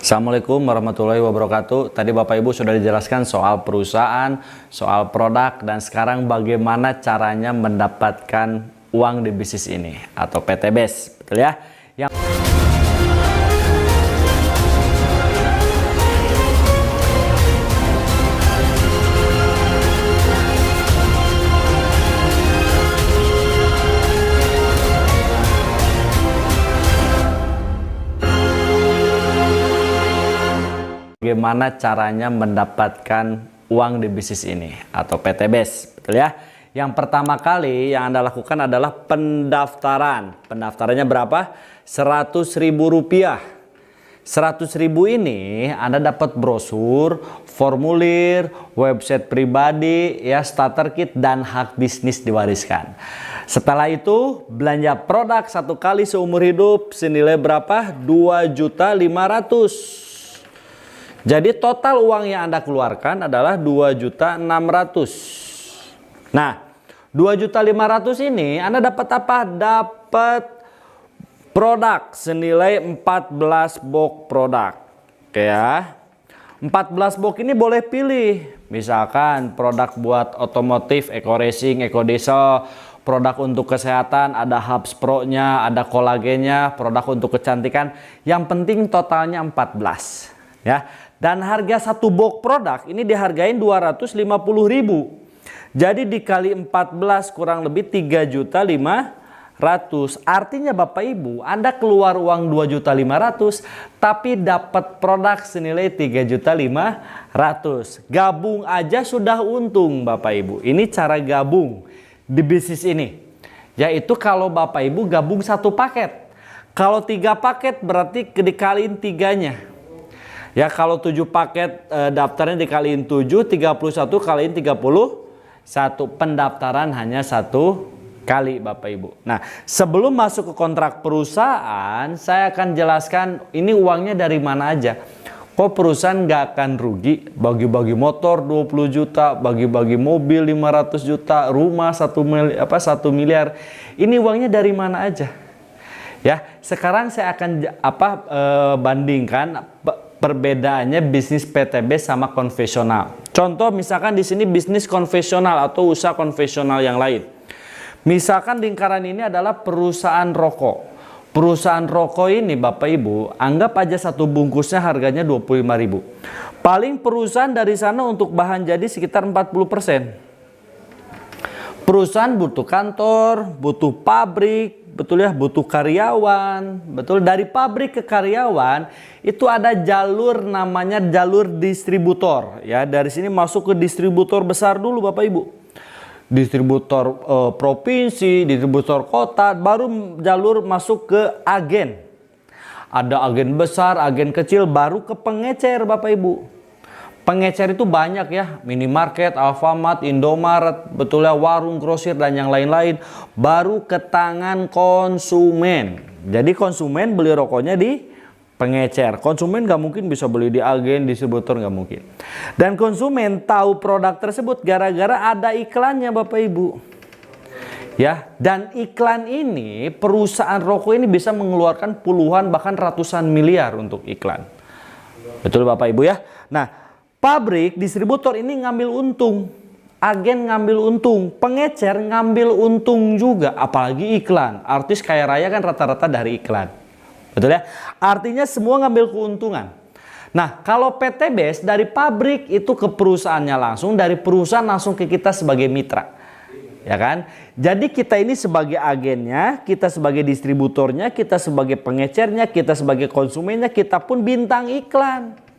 Assalamualaikum warahmatullahi wabarakatuh. Tadi Bapak Ibu sudah dijelaskan soal perusahaan, soal produk, dan sekarang bagaimana caranya mendapatkan uang di bisnis ini atau PTBS, betul ya? Bagaimana caranya mendapatkan uang di bisnis ini atau PTBS, betul ya? Yang pertama kali yang Anda lakukan adalah pendaftaran. Pendaftarannya berapa? Rp100.000. Rp100.000 ini Anda dapat brosur, formulir, website pribadi, ya, starter kit, dan hak bisnis diwariskan. Setelah itu belanja produk satu kali seumur hidup senilai berapa? Rp2.500.000. Jadi total uang yang Anda keluarkan adalah Rp2.600.000. Nah, Rp2.500.000 ini Anda dapat apa? Dapat produk senilai 14 box produk. Oke ya. 14 box ini boleh pilih. Misalkan produk buat otomotif, eco racing, eco diesel, produk untuk kesehatan, ada Hubs Pro-nya, ada kolagennya, produk untuk kecantikan. Yang penting totalnya 14. Ya. Dan harga satu box produk ini dihargain Rp250.000. Jadi dikali 14 kurang lebih Rp3.500.000. Artinya Bapak Ibu, Anda keluar uang Rp2.500.000 tapi dapat produk senilai Rp3.500.000. Gabung aja sudah untung Bapak Ibu. Ini cara gabung di bisnis ini. Yaitu kalau Bapak Ibu gabung satu paket. Kalau 3 paket berarti dikaliin 3-nya. Ya, kalau 7 paket daftarnya dikaliin 7, 31 kaliin 31. Pendaftaran hanya 1 kali Bapak Ibu. Nah, sebelum masuk ke kontrak perusahaan, saya akan jelaskan ini uangnya dari mana aja. Kok perusahaan nggak akan rugi? Bagi-bagi motor 20 juta, bagi-bagi mobil 500 juta, rumah 1 miliar. Ini uangnya dari mana aja? Ya, sekarang saya akan bandingkan perbedaannya bisnis PTB sama konvensional. Contoh misalkan di sini bisnis konvensional atau usaha konvensional yang lain. Misalkan lingkaran ini adalah perusahaan rokok. Perusahaan rokok ini Bapak Ibu, anggap aja satu bungkusnya harganya Rp25.000. Paling perusahaan dari sana untuk bahan jadi sekitar 40%. Perusahaan butuh kantor, butuh pabrik, betul ya, butuh karyawan, betul. Dari pabrik ke karyawan itu ada jalur namanya jalur distributor, ya. Dari sini masuk ke distributor besar dulu Bapak Ibu, distributor provinsi, distributor kota, baru jalur masuk ke agen. Ada agen besar, agen kecil, baru ke pengecer Bapak Ibu. Pengecer itu banyak ya, minimarket, Alfamart, Indomaret, betul ya, warung grosir dan yang lain-lain. Baru ke tangan konsumen. Jadi konsumen beli rokoknya di pengecer. Konsumen nggak mungkin bisa beli di agen, distributor nggak mungkin. Dan konsumen tahu produk tersebut gara-gara ada iklannya Bapak Ibu. Ya, dan iklan ini perusahaan rokok ini bisa mengeluarkan puluhan bahkan ratusan miliar untuk iklan. Betul Bapak Ibu ya. Nah, pabrik, distributor ini ngambil untung, agen ngambil untung, pengecer ngambil untung juga, apalagi iklan. Artis kaya raya kan rata-rata dari iklan, betul ya? Artinya semua ngambil keuntungan. Nah, kalau PTBS dari pabrik itu ke perusahaannya langsung, dari perusahaan langsung ke kita sebagai mitra, ya kan? Jadi kita ini sebagai agennya, kita sebagai distributornya, kita sebagai pengecernya, kita sebagai konsumennya, kita pun bintang iklan.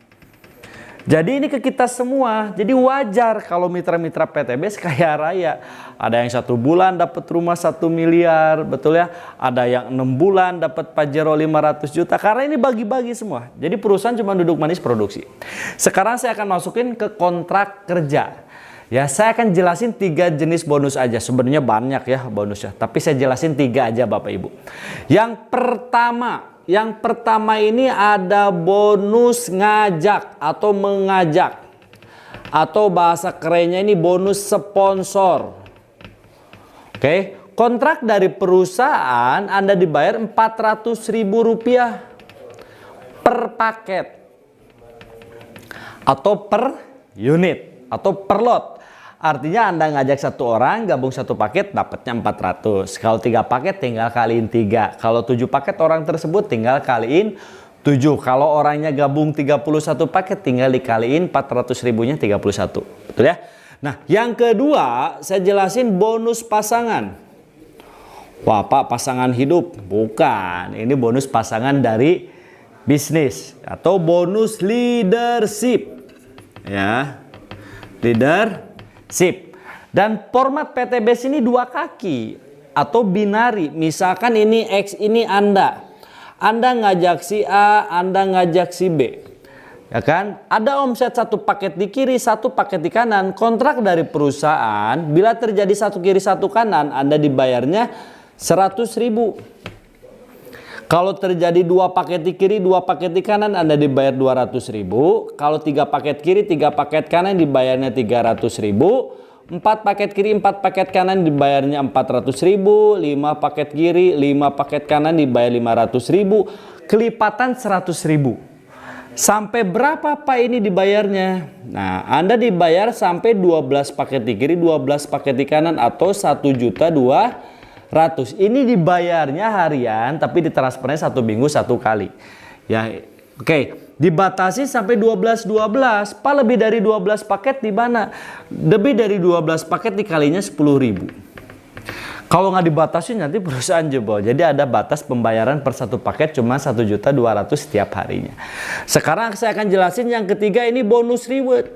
Jadi ini ke kita semua. Jadi wajar kalau mitra-mitra PTBS kaya raya. Ada yang 1 bulan dapat rumah 1 miliar, betul ya. Ada yang 6 bulan dapat Pajero 500 juta. Karena ini bagi-bagi semua. Jadi perusahaan cuma duduk manis produksi. Sekarang saya akan masukin ke kontrak kerja. Ya, saya akan jelasin 3 jenis bonus aja. Sebenarnya banyak ya bonusnya, tapi saya jelasin 3 aja Bapak Ibu. Yang pertama ini ada bonus ngajak atau mengajak, atau bahasa kerennya ini bonus sponsor. Oke, kontrak dari perusahaan Anda dibayar Rp400.000 per paket. atau per unit atau per lot. Artinya Anda ngajak satu orang gabung satu paket dapatnya 400. Kalau 3 paket tinggal kaliin 3. Kalau 7 paket orang tersebut tinggal kaliin 7. Kalau orangnya gabung 31 paket tinggal dikaliin 400 ribunya 31. Betul ya? Nah, yang kedua saya jelasin bonus pasangan. Wah Pak, pasangan hidup? Bukan, ini bonus pasangan dari bisnis atau bonus leadership. Ya, leadership. Dan format PTBS ini 2 kaki atau binari. Misalkan ini X, ini Anda ngajak si A, Anda ngajak si B. Ya kan? Ada omset 1 paket di kiri, 1 paket di kanan. Kontrak dari perusahaan, bila terjadi 1 kiri 1 kanan, Anda dibayarnya 100 ribu. Kalau terjadi 2 paket di kiri, 2 paket di kanan, Anda dibayar 200 ribu. Kalau 3 paket kiri, 3 paket kanan dibayarnya 300 ribu. 4 paket kiri, 4 paket kanan dibayarnya 400 ribu. 5 paket kiri, 5 paket kanan dibayar 500 ribu. Kelipatan 100 ribu. Sampai berapa Pak ini dibayarnya? Nah, Anda dibayar sampai 12 paket di kiri, 12 paket di kanan atau 1.200.000. Ini dibayarnya harian tapi ditransfernya 1 minggu 1 kali. Ya, oke. Dibatasi sampai 12. Pak, lebih dari 12 paket di mana? Lebih dari 12 paket dikalinya 10.000. Kalau nggak dibatasi nanti perusahaan jebol. Jadi ada batas pembayaran per 1 paket cuma 1.200.000 setiap harinya. Sekarang saya akan jelasin yang ketiga, ini bonus reward.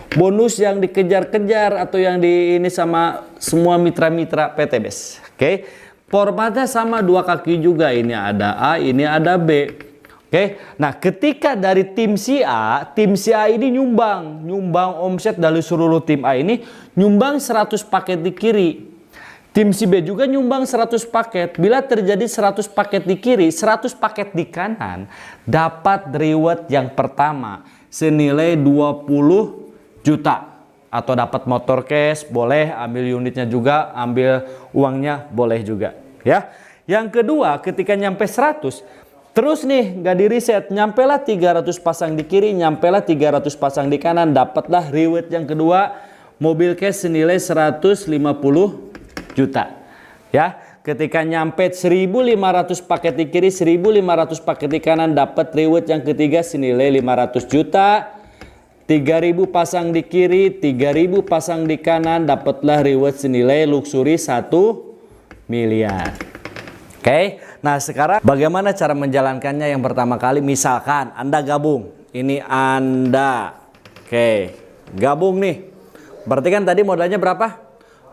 Bonus yang dikejar-kejar atau yang ini sama semua mitra-mitra PTBS. Oke. Formatnya sama 2 kaki juga. Ini ada A, ini ada B. Oke. Nah, ketika dari tim si A ini nyumbang omset dari seluruh tim A ini nyumbang 100 paket di kiri. Tim si B juga nyumbang 100 paket. Bila terjadi 100 paket di kiri, 100 paket di kanan, dapat reward yang pertama senilai 20 juta. Atau dapat motor cash, boleh ambil unitnya juga, ambil uangnya boleh juga. Ya. Yang kedua, ketika nyampe 100, terus nih nggak di reset, nyampelah 300 pasang di kiri, nyampelah 300 pasang di kanan, dapatlah reward yang kedua, mobil cash senilai 150 juta. Ya, ketika nyampe 1.500 paket di kiri, 1.500 paket di kanan, dapat reward yang ketiga senilai 500 juta. 3.000 pasang di kiri, 3.000 pasang di kanan, dapatlah reward senilai luxury 1 miliar. Oke, nah sekarang bagaimana cara menjalankannya? Yang pertama kali, misalkan Anda gabung. Ini Anda, oke, gabung nih. Berarti kan tadi modalnya berapa?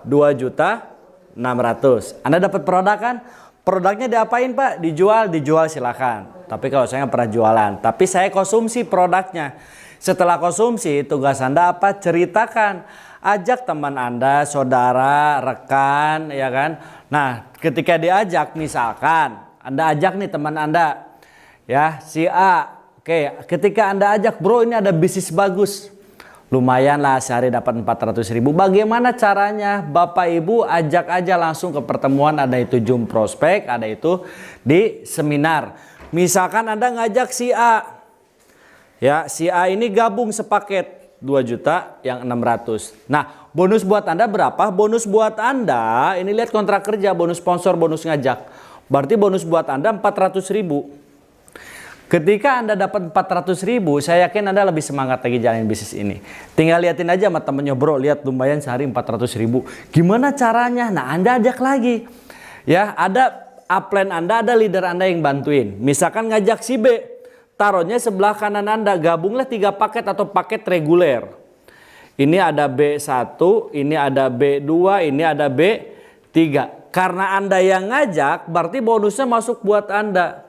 2.600.000. Anda dapat produk kan? Produknya diapain Pak? Dijual silakan. Tapi kalau saya nggak pernah jualan, tapi saya konsumsi produknya. Setelah konsumsi, tugas Anda apa? Ceritakan. Ajak teman Anda, saudara, rekan, ya kan? Nah, ketika diajak, misalkan Anda ajak nih teman Anda, ya, si A. Oke, ketika Anda ajak, bro, ini ada bisnis bagus. Lumayan lah, sehari dapat 400.000. Bagaimana caranya? Bapak Ibu ajak aja langsung ke pertemuan, ada itu Zoom prospek, ada itu di seminar. Misalkan Anda ngajak si A. Ya, si A ini gabung sepaket 2 juta yang 600. Nah, bonus buat Anda berapa? Bonus buat Anda, ini lihat kontrak kerja, bonus sponsor, bonus ngajak. Berarti bonus buat Anda 400.000. Ketika Anda dapat 400.000, saya yakin Anda lebih semangat lagi jalanin bisnis ini. Tinggal liatin aja sama temennya, bro, lihat lumayan sehari 400.000. Gimana caranya? Nah, Anda ajak lagi. Ya, ada upline Anda, ada leader Anda yang bantuin. Misalkan ngajak si B, taruhnya sebelah kanan Anda, gabunglah 3 paket atau paket reguler. Ini ada B1, ini ada B2, ini ada B3. Karena Anda yang ngajak, berarti bonusnya masuk buat Anda.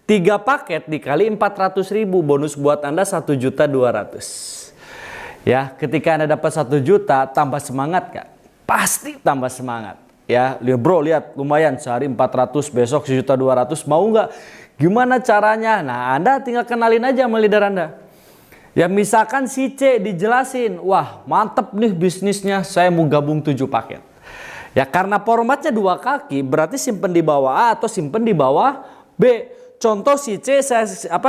3 paket dikali 400.000, bonus buat Anda 1.200.000. Ya, ketika Anda dapat 1 juta, tambah semangat Kak? Pasti tambah semangat. Ya, bro, lihat lumayan sehari 400, besok 1.200.000, mau nggak? Gimana caranya? Nah, Anda tinggal kenalin aja sama leader Anda. Ya, misalkan si C dijelasin, wah mantep nih bisnisnya, saya mau gabung 7 paket. Ya, karena formatnya 2 kaki, berarti simpen di bawah A atau simpen di bawah B. contoh si C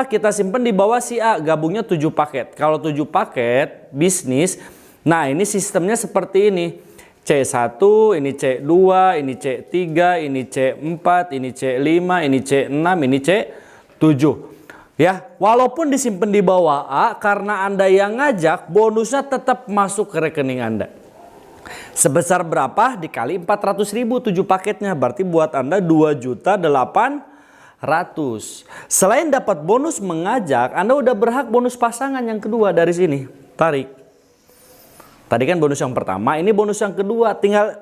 kita simpan di bawah si A, gabungnya 7 paket. Kalau 7 paket bisnis, nah ini sistemnya seperti ini. C1, ini C2, ini C3, ini C4, ini C5, ini C6, ini C7. Ya, walaupun disimpan di bawah A, karena Anda yang ngajak, bonusnya tetap masuk ke rekening Anda. Sebesar berapa? Dikali 400.000 7 paketnya, berarti buat Anda 2.800.000. Selain dapat bonus mengajak, Anda udah berhak bonus pasangan yang kedua dari sini. Tarik. Tadi kan bonus yang pertama, ini bonus yang kedua. Tinggal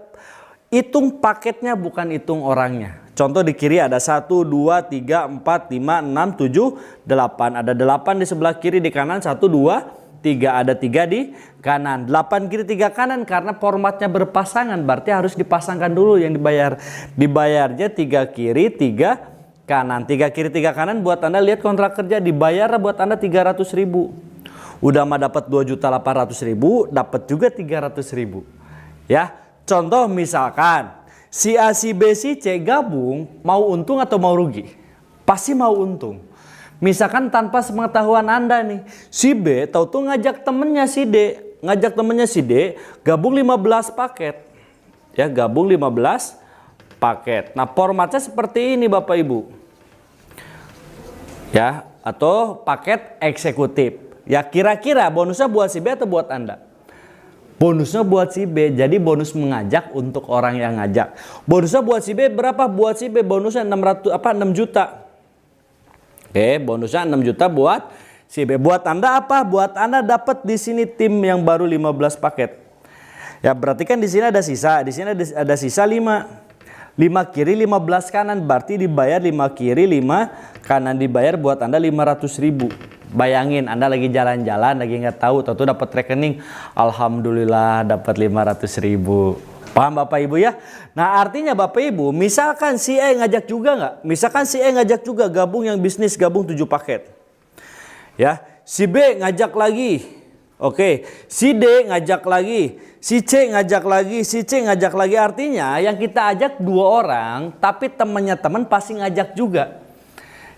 hitung paketnya, bukan hitung orangnya. Contoh di kiri ada 1, 2, 3, 4, 5, 6, 7, 8. Ada 8 di sebelah kiri, di kanan 1, 2, 3. Ada 3 di kanan. 8 kiri, 3 kanan karena formatnya berpasangan. Berarti harus dipasangkan dulu yang dibayar. Dibayarnya 3 kiri, 3 kanan. 3 kiri, 3 kanan buat Anda lihat kontrak kerja. Dibayar buat Anda 300.000. Udah mah dapat 2.800.000, dapat juga 300.000. Ya, contoh misalkan si A, si B, si C gabung, mau untung atau mau rugi? Pasti mau untung. Misalkan tanpa sepengetahuan Anda nih, si B tahu-tahu ngajak temennya si D, gabung 15 paket. Ya, gabung 15 paket. Nah, formatnya seperti ini Bapak Ibu. Ya, atau paket eksekutif. Ya, kira-kira bonusnya buat si B atau buat Anda? Bonusnya buat si B, jadi bonus mengajak untuk orang yang ngajak. Bonusnya buat si B berapa? Buat si B bonusnya 6 juta. Oke, bonusnya 6 juta buat si B. Buat Anda apa? Buat Anda dapat di sini tim yang baru 15 paket. Ya, berarti kan di sini ada sisa. Di sini ada sisa 5. 5 kiri, 15 kanan. Berarti dibayar 5 kiri, 5 kanan. Dibayar buat Anda 500.000. Bayangin Anda lagi jalan-jalan, lagi nggak tahu, tentu dapat rekening. Alhamdulillah dapat 500.000. Paham Bapak Ibu ya? Nah, artinya Bapak Ibu, misalkan si E ngajak juga nggak? Misalkan si E ngajak juga gabung yang bisnis, gabung 7 paket. Ya, si B ngajak lagi. Oke, si D ngajak lagi. Si C ngajak lagi, si C ngajak lagi. Artinya yang kita ajak 2 orang, tapi temannya teman pasti ngajak juga.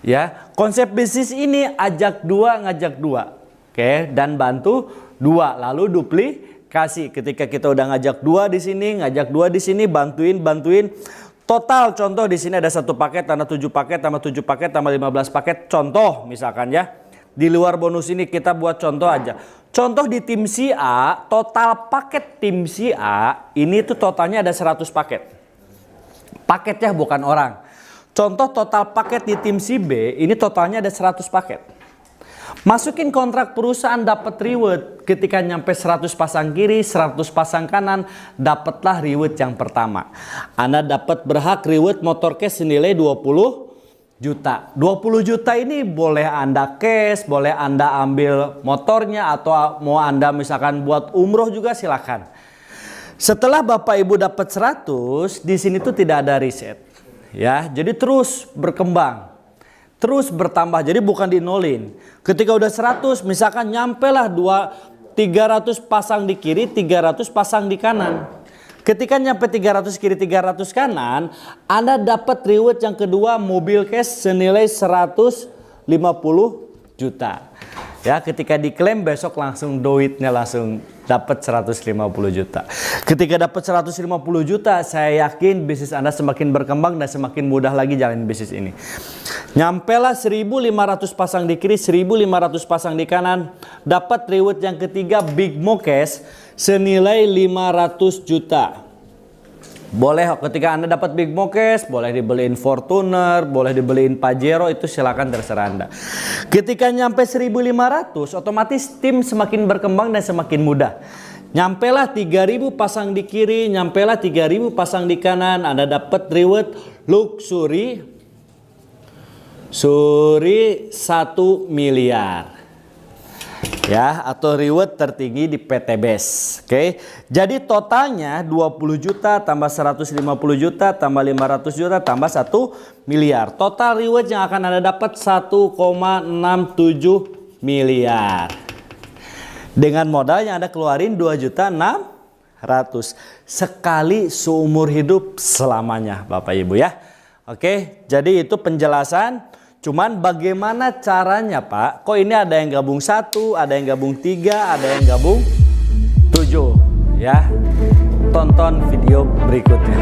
Ya, konsep bisnis ini ajak 2, ngajak 2. Oke, dan bantu 2, lalu duplikasi. Ketika kita udah ngajak 2 di sini, ngajak 2 di sini, bantuin. Total contoh di sini ada 1 paket, tambah 7 paket, tambah 7 paket, tambah 15 paket. Contoh misalkan ya. Di luar bonus ini kita buat contoh aja. Contoh di tim si A, total paket tim si A ini tuh totalnya ada 100 paket. Paketnya bukan orang. Contoh total paket di tim si B, ini totalnya ada 100 paket. Masukin kontrak perusahaan, dapat reward. Ketika nyampe 100 pasang kiri, 100 pasang kanan, dapatlah reward yang pertama. Anda dapat berhak reward motor cash senilai 20 juta. 20 juta ini boleh Anda cash, boleh Anda ambil motornya, atau mau Anda misalkan buat umroh juga silakan. Setelah Bapak Ibu dapat 100, di sini tuh tidak ada riset. Ya, jadi terus berkembang, terus bertambah, jadi bukan dinolin. Ketika udah 100, misalkan nyampe lah 300 pasang di kiri, 300 pasang di kanan. Ketika nyampe 300 kiri, 300 kanan, Anda dapat reward yang kedua, mobil cash senilai 150 juta. Ya, ketika diklaim besok langsung duitnya langsung dapat 150 juta. Ketika dapat 150 juta, saya yakin bisnis Anda semakin berkembang dan semakin mudah lagi jalan bisnis ini. Nyampelah 1.500 pasang di kiri, 1.500 pasang di kanan, dapat reward yang ketiga, Big Mo Cash senilai 500 juta. Boleh ketika Anda dapat Big Mo Cash, boleh dibeliin Fortuner, boleh dibeliin Pajero, itu silakan terserah Anda. Ketika nyampe 1.500, otomatis tim semakin berkembang dan semakin mudah. Nyampelah 3.000 pasang di kiri, nyampelah 3.000 pasang di kanan, Anda dapat reward luxury 1 miliar. Ya, atau reward tertinggi di PT BES. Oke. Jadi totalnya 20 juta tambah 150 juta tambah 500 juta tambah 1 miliar. Total reward yang akan Anda dapat 1,67 miliar. Dengan modal yang Anda keluarin 2.600.000 sekali seumur hidup selamanya, Bapak Ibu ya. Oke, jadi itu penjelasan. Cuman bagaimana caranya Pak? Kok ini ada yang gabung 1, ada yang gabung 3, ada yang gabung 7 ya. Tonton video berikutnya.